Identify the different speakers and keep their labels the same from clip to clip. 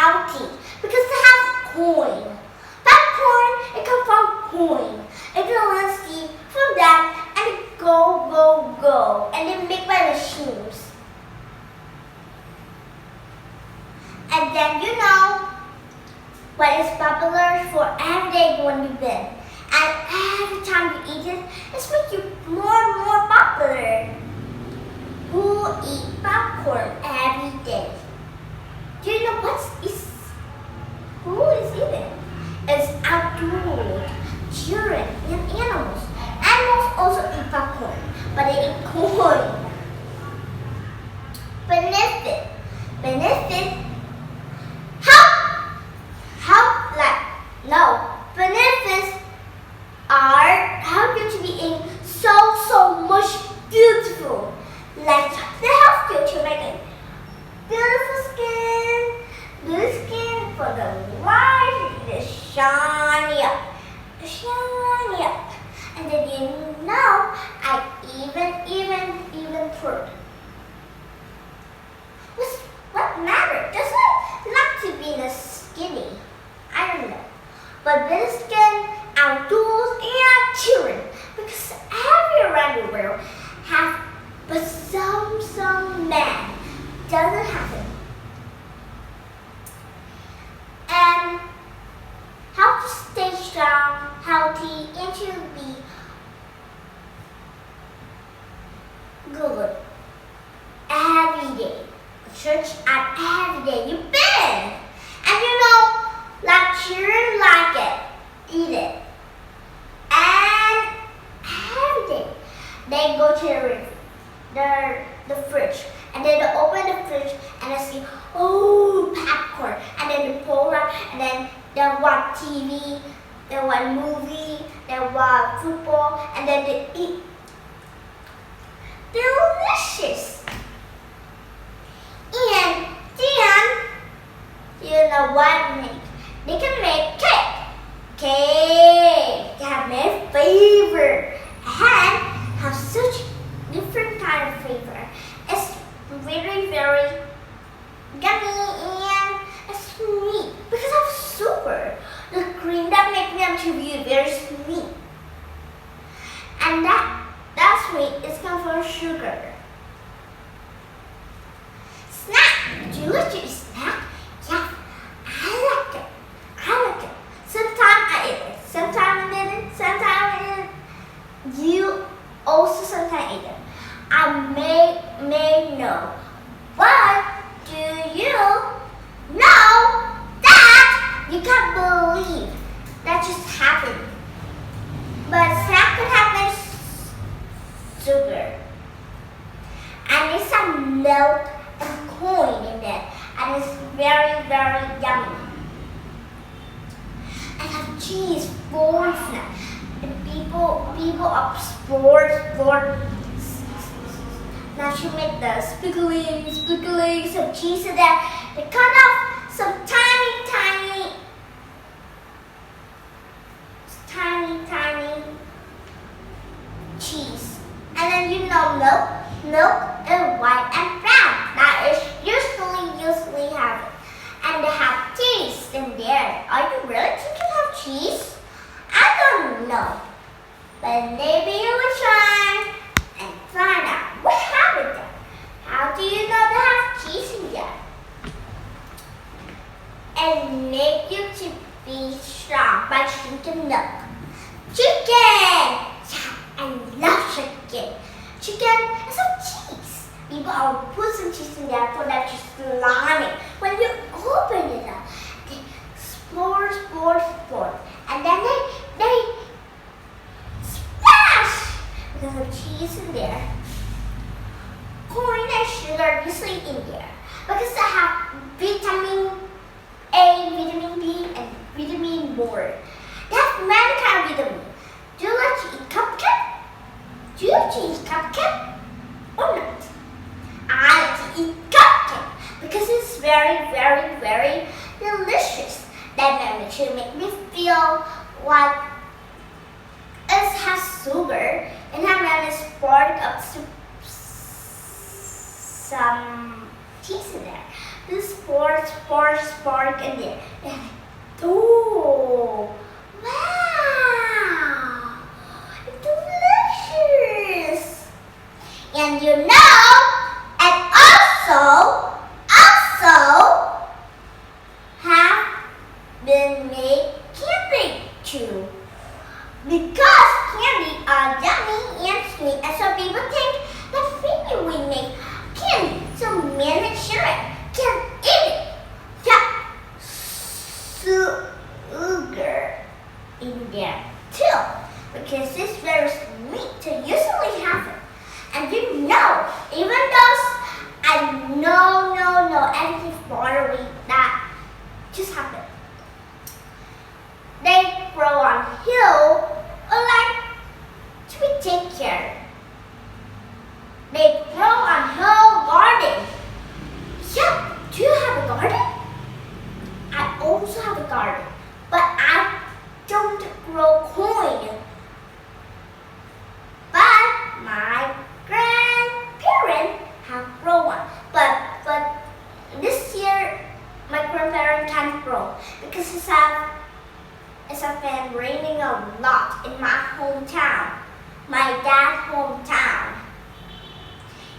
Speaker 1: healthy because they have coin. Popcorn, it comes from coin. If you want to see from that, and it go, and they make by machines. And then you know what is popular for every day when you been. And every time you eat it, it's make you more and more popular. Who eat popcorn every day? Do you know who is eating? It's adult, children, and animals. Animals also eat popcorn, but they eat corn. Benefit. Benefits are help you to be in so much beautiful. Like they help you to make a beautiful skin, good skin for the light, the shiny up. And then you know I even fruit. What matter? Does it like to be in a skinny? I don't know. But this skin, outdoors, and children, because every around the world have, but some man doesn't have it. And how to stay strong, healthy, and to be good every day. Search out every day you've been, and you know. Like children like it, eat it. And every day they go to the fridge and then they open the fridge and they see, oh, popcorn. And then they pull out and then they watch TV, they watch movie, they watch football, and then they eat. Delicious. And then, you know what? They can make cake. They have made flavor and have such different kind of flavor. It's very yummy and it's sweet because of sugar. The cream that makes them to be very sweet. And that sweet is come from sugar. Snack. Do you like to eat snack? Yeah, I like it. Sometimes I eat it. Sometimes I eat it. Sometimes I eat it. You also sometimes eat it. I may know. But do you know that you can't believe that just happened? But snack could have sugar. And there's some milk and corn in it. And it's very yummy. I have cheese, sports, and people of sports. Now she make the squiggly, some cheese in there. They cut off some tiny cheese. And then you know milk and white and brown. That is usually have it. And they have cheese in there. Are you really think you have cheese? I don't know. But maybe you will try and find out what happened there. How do you know they have cheese in there? And make you to be strong by drinking milk. Chicken! Yeah, I love chicken. Chicken is some cheese. People will put some cheese in there for that to slimy. When you open it up, they explore. And then they splash because of cheese in there. Corn and sugar usually in there because they have vitamin A, vitamin B, and vitamin more. They have many kind of vitamin. Do you like to eat cupcake? Do you like to eat cupcake or not? I like to eat cupcake because it's very delicious. That make me feel like it has sugar and have spark up some cheese in there. This spark in there. And oh, wow, it's delicious. And you know, and also have been made candy too. Because candy are yummy and sweet, and some people think that maybe we make candy, so men and children can eat it. Yeah, sugar in there too, because it's very sweet to usually have it. And you know, even though I know everything far away that just happened. They grow on hill or like to be take care. They grow on whole garden. Yeah, do you have a garden? I also have a garden, but I don't grow corn. But my grandparents have grown one. But this year my grandparents can't grow because it's been raining a lot in my hometown, my dad's hometown.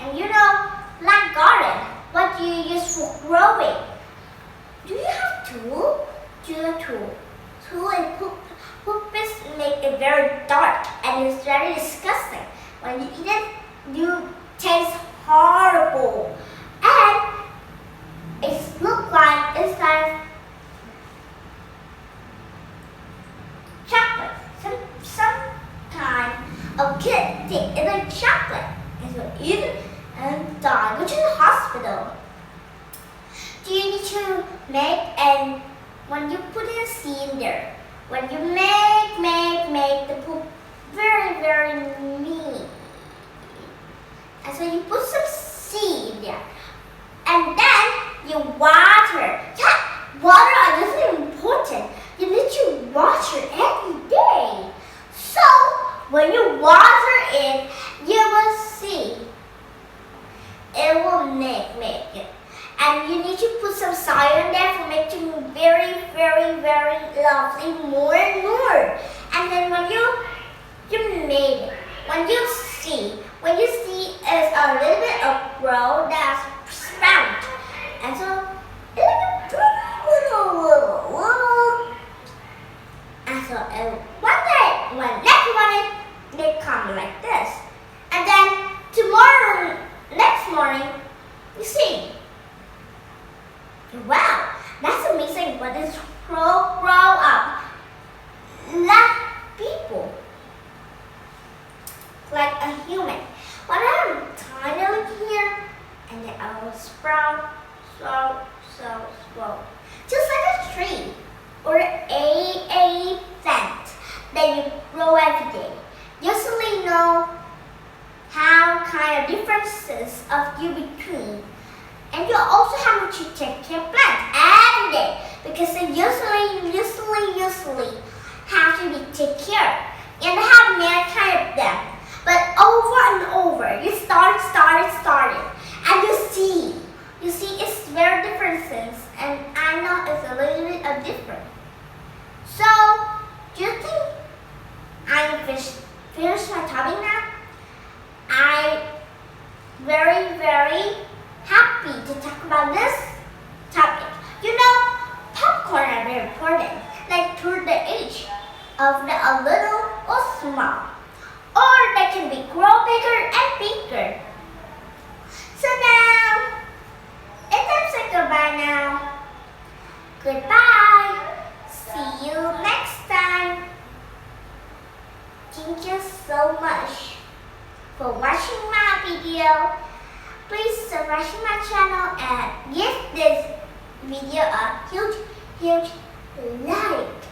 Speaker 1: And you know, like garden, what do you use for growing? Do you have tool? Do you have tool? Tool and poop is make it very dark and it's very disgusting. When you eat it, you taste horrible. And it looks like it's like chocolate. Sometimes a kid think it's like chocolate and so eat it and die, go to the hospital. Do you need to make, and when you put a seed in there, when you make the poop very neat, and so you put some seed in there, and then you water. Yeah, water is really important. You need to water every day. So when you water it, you will see it will make it. And you need to put some soil in there for make it very lovely more and more. And then when you made it, when you see is a little bit of grow that's sprout. And so it's like a little. And so one day, when next morning, they come like this. And then next morning, you see. Wow, that's amazing, but it's grow up like people, like a human. When I'm tiny like here, and then I will sprout, just like a tree or a plant that you grow every day. You usually know how kind of differences of you between. And you also have to take care of plants every day because they usually have to be taken care of. And they have many kind of them. But over and over, you started. And you see it's very differences. And I know it's a little bit of different. So, do you think I'm finished my topic now? I very happy to talk about this topic. You know, popcorn are very important, like through the age of a little or small, or they can be grow bigger and bigger. So now, it's time to say goodbye now. Goodbye. See you next time. Thank you so much for watching my video. Please subscribe to my channel and give this video a huge like.